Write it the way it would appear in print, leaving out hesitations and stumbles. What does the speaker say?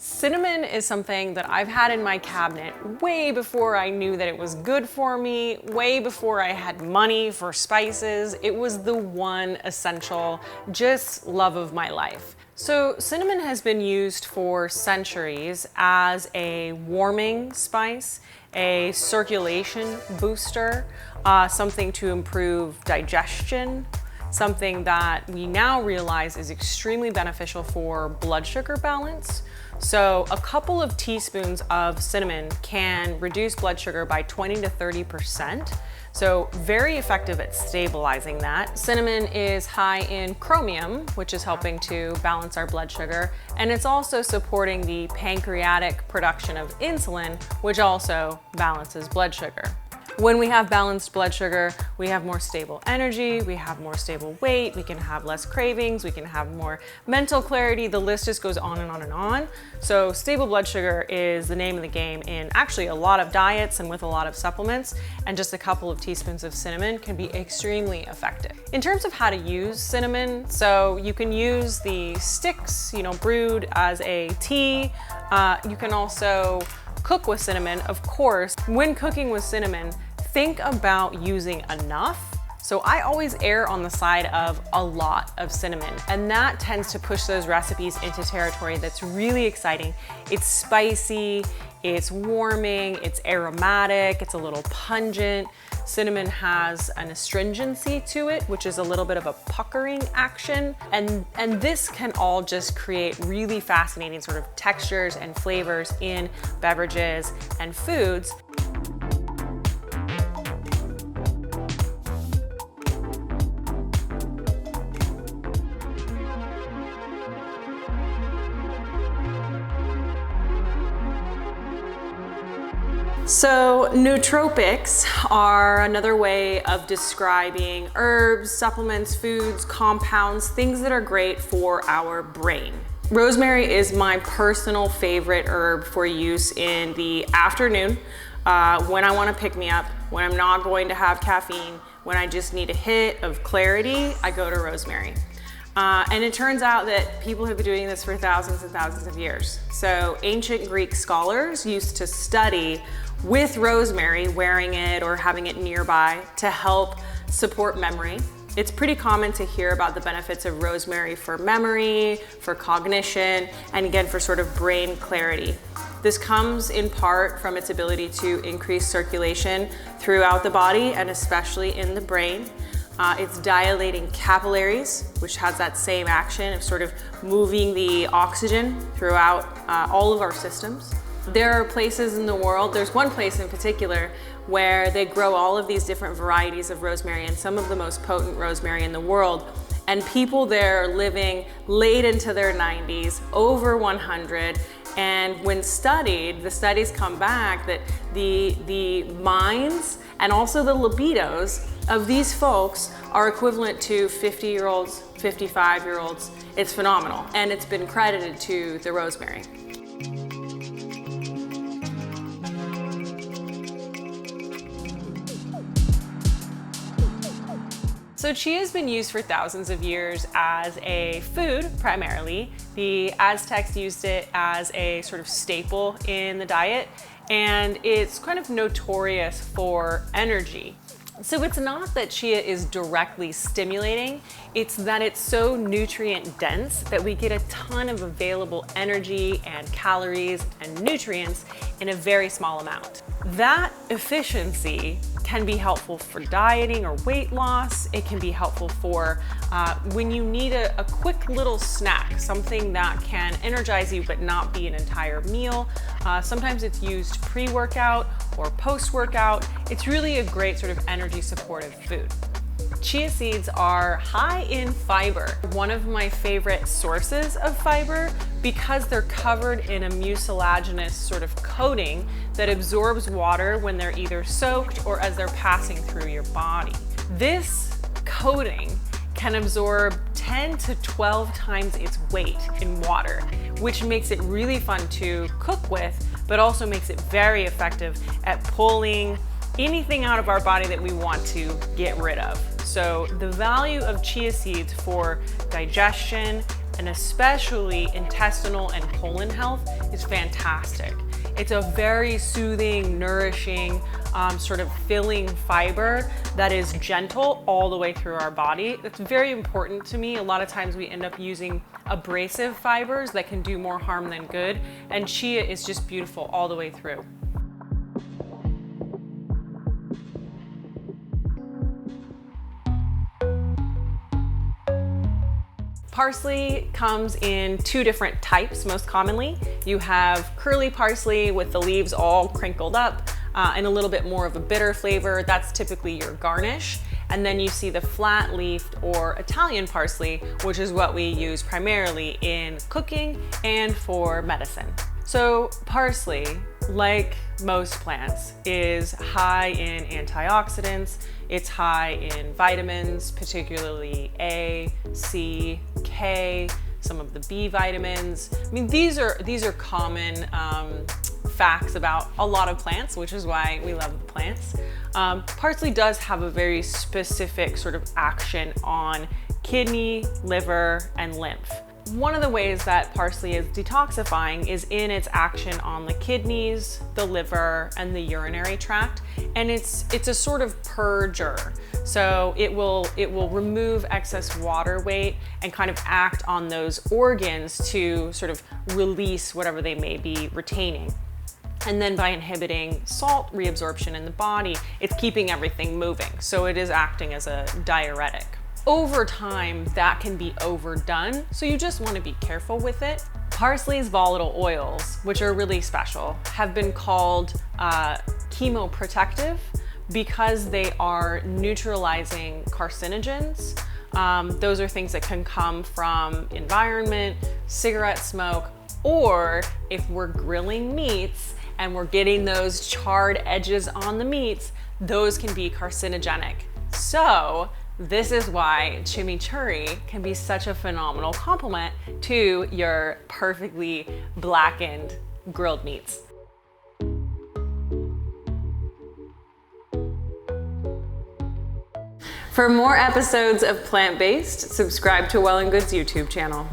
Cinnamon is something that I've had in my cabinet way before I knew that it was good for me, way before I had money for spices. It was the one essential, just love of my life. So cinnamon has been used for centuries as a warming spice, a circulation booster, something to improve digestion, something that we now realize is extremely beneficial for blood sugar balance. So a couple of teaspoons of cinnamon can reduce blood sugar by 20 to 30%. So very effective at stabilizing that. Cinnamon is high in chromium, which is helping to balance our blood sugar. And it's also supporting the pancreatic production of insulin, which also balances blood sugar. When we have balanced blood sugar, we have more stable energy, we have more stable weight, we can have less cravings, we can have more mental clarity. The list just goes on and on and on. So stable blood sugar is the name of the game in actually a lot of diets and with a lot of supplements, and just a couple of teaspoons of cinnamon can be extremely effective. In terms of how to use cinnamon, so you can use the sticks, brewed as a tea. You can also cook with cinnamon. Of course, when cooking with cinnamon, think about using enough. So I always err on the side of a lot of cinnamon, and that tends to push those recipes into territory that's really exciting. It's spicy, it's warming, it's aromatic, it's a little pungent. Cinnamon has an astringency to it, which is a little bit of a puckering action. And this can all just create really fascinating sort of textures and flavors in beverages and foods. So nootropics are another way of describing herbs, supplements, foods, compounds, things that are great for our brain. Rosemary is my personal favorite herb for use in the afternoon, when I want to pick me up, when I'm not going to have caffeine, when I just need a hit of clarity, I go to rosemary. And it turns out that people have been doing this for thousands and thousands of years. So ancient Greek scholars used to study with rosemary, wearing it or having it nearby to help support memory. It's pretty common to hear about the benefits of rosemary for memory, for cognition, and again, for sort of brain clarity. This comes in part from its ability to increase circulation throughout the body and especially in the brain. It's dilating capillaries, which has that same action of sort of moving the oxygen throughout all of our systems. There are places in the world, there's one place in particular where they grow all of these different varieties of rosemary and some of the most potent rosemary in the world. And people there are living late into their 90s, over 100. And when studied, the studies come back that the minds and also the libidos of these folks are equivalent to 50-year-olds, 55-year-olds. It's phenomenal, and it's been credited to the rosemary. So chia has been used for thousands of years as a food, primarily. The Aztecs used it as a sort of staple in the diet, and it's kind of notorious for energy. So it's not that chia is directly stimulating, it's that it's so nutrient dense that we get a ton of available energy and calories and nutrients in a very small amount. That efficiency can be helpful for dieting or weight loss. It can be helpful for when you need a quick little snack, something that can energize you but not be an entire meal. Sometimes it's used pre-workout or post-workout. It's really a great sort of energy supportive food. Chia seeds are high in fiber, one of my favorite sources of fiber because they're covered in a mucilaginous sort of coating that absorbs water when they're either soaked or as they're passing through your body. This coating can absorb 10 to 12 times its weight in water, which makes it really fun to cook with, but also makes it very effective at pulling anything out of our body that we want to get rid of. So the value of chia seeds for digestion, and especially intestinal and colon health, is fantastic. It's a very soothing, nourishing, sort of filling fiber that is gentle all the way through our body. It's very important to me. A lot of times we end up using abrasive fibers that can do more harm than good, and chia is just beautiful all the way through. Parsley comes in two different types most commonly. You have curly parsley with the leaves all crinkled up and a little bit more of a bitter flavor. That's typically your garnish. And then you see the flat leafed or Italian parsley, which is what we use primarily in cooking and for medicine. So parsley, like most plants, is high in antioxidants. It's high in vitamins, particularly A, C, K, some of the B vitamins. I mean, these are common facts about a lot of plants, which is why we love the plants. Parsley does have a very specific sort of action on kidney, liver, and lymph. One of the ways that parsley is detoxifying is in its action on the kidneys, the liver, and the urinary tract. And it's a sort of purger. So it will remove excess water weight and kind of act on those organs to sort of release whatever they may be retaining. And then by inhibiting salt reabsorption in the body, it's keeping everything moving. So it is acting as a diuretic. Over time, that can be overdone, so you just want to be careful with it. Parsley's volatile oils, which are really special, have been called chemoprotective because they are neutralizing carcinogens. Those are things that can come from environment, cigarette smoke, or if we're grilling meats and we're getting those charred edges on the meats, those can be carcinogenic. So this is why chimichurri can be such a phenomenal complement to your perfectly blackened grilled meats. For more episodes of Plant-Based, subscribe to Well+Good's YouTube channel.